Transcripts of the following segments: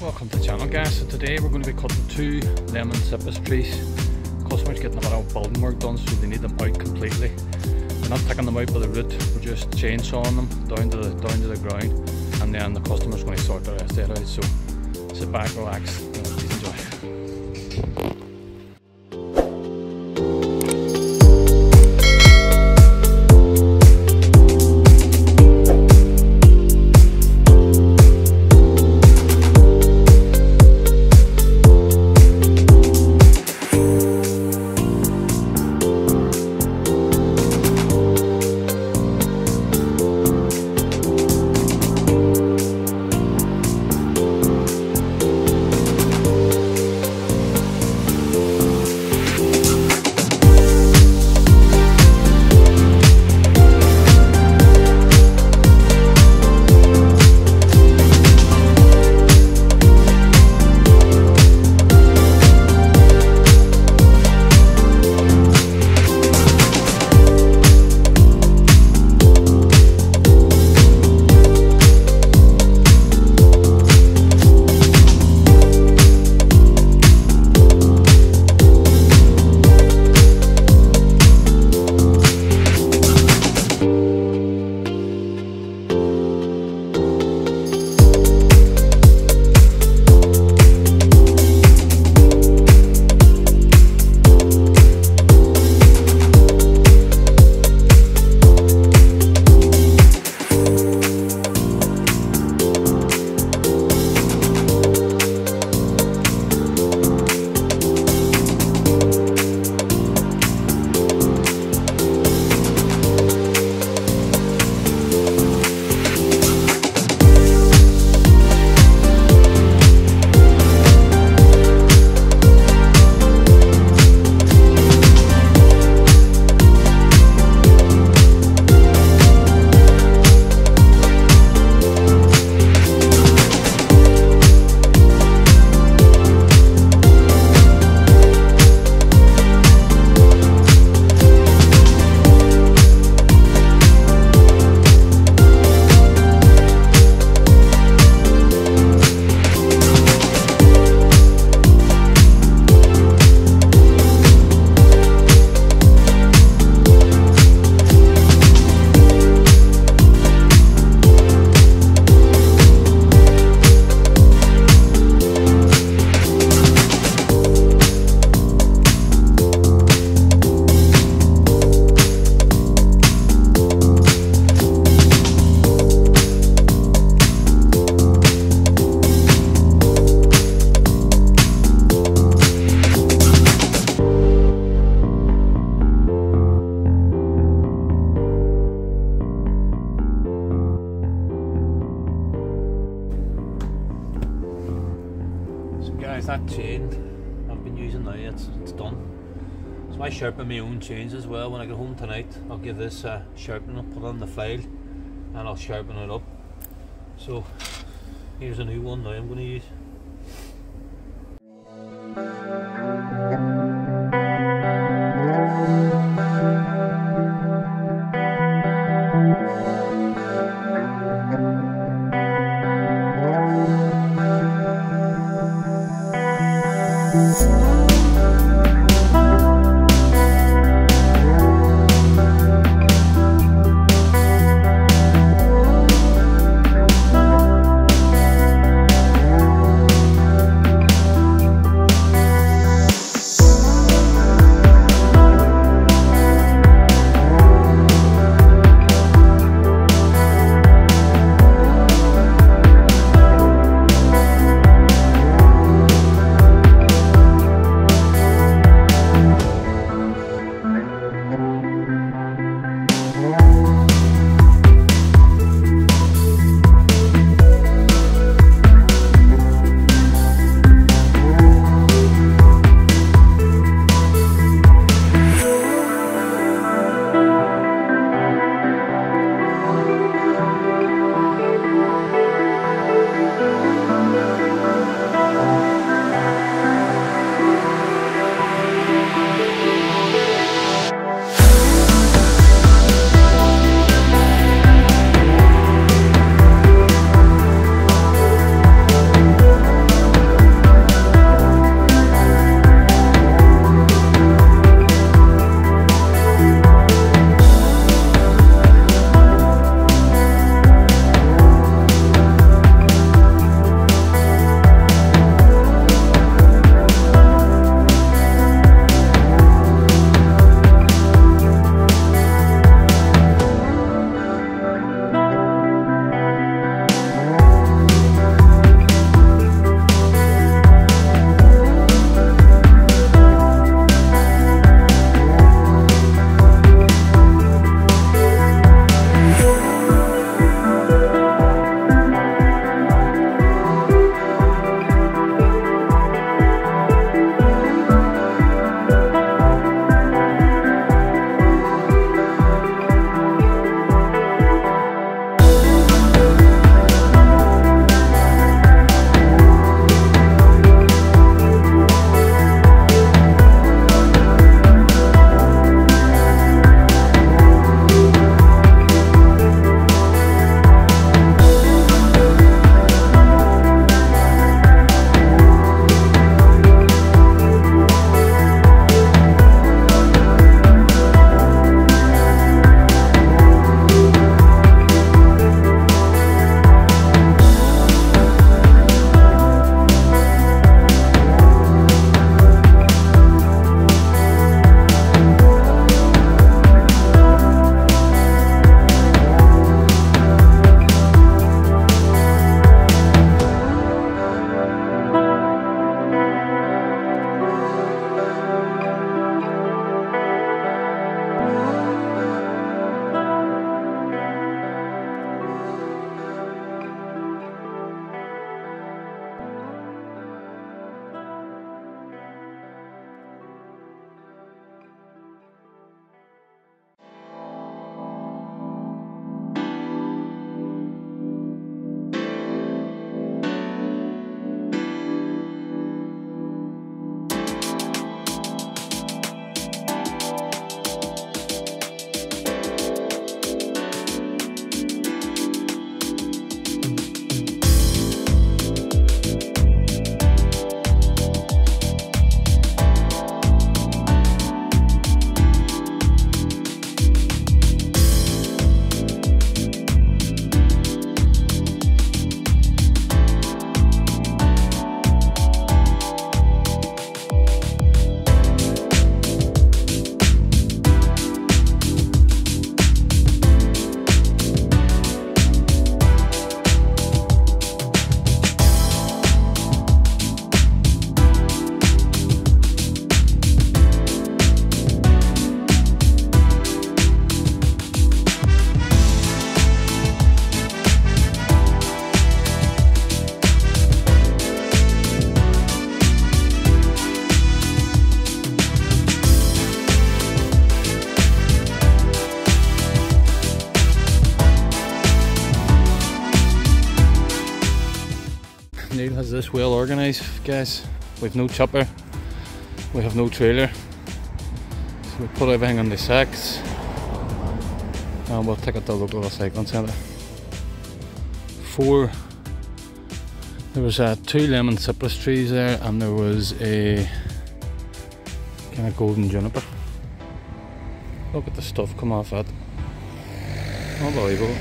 Welcome to the channel, guys. So today we're going to be cutting 2 lemon cypress trees. Customers getting a bit of building work done, so they need them out completely. We're not taking them out by the root, we're just chainsawing them down to the ground, and then the customer's going to sort the rest of it out. So sit back, relax, and please enjoy. Guys, that chain I've been using now, it's done. So I sharpen my own chains as well. When I get home tonight, I'll give this sharpening up, put it on the file, and I'll sharpen it up. So here's a new one now I'm going to use. Neil has this well organised, guys. We've no chopper, we have no trailer, so we put everything on the sacks and we'll take it to the local recycling centre. There was 2 lemon cypress trees there, and there was a kind of golden juniper. Look at the stuff come off that. Unbelievable.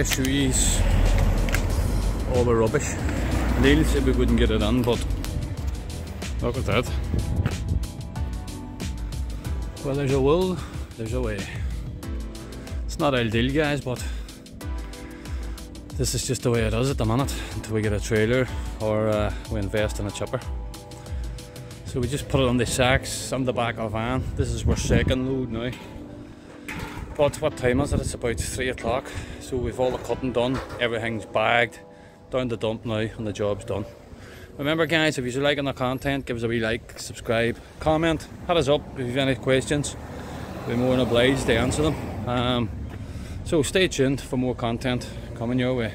Show you all the rubbish. Neil said we wouldn't get it in, but look at that. Well, there's a will, there's a way. It's not ideal, guys, but this is just the way it is at the minute until we get a trailer or we invest in a chopper. So we just put it on the sacks on the back of a van. This is our second load now. But what time is it? It's about 3 o'clock. So we've all the cutting done, everything's bagged, down the dump now, and the job's done. Remember, guys, if you're liking the content, give us a wee like, subscribe, comment, hit us up if you've any questions. We're more than obliged to answer them. So stay tuned for more content coming your way.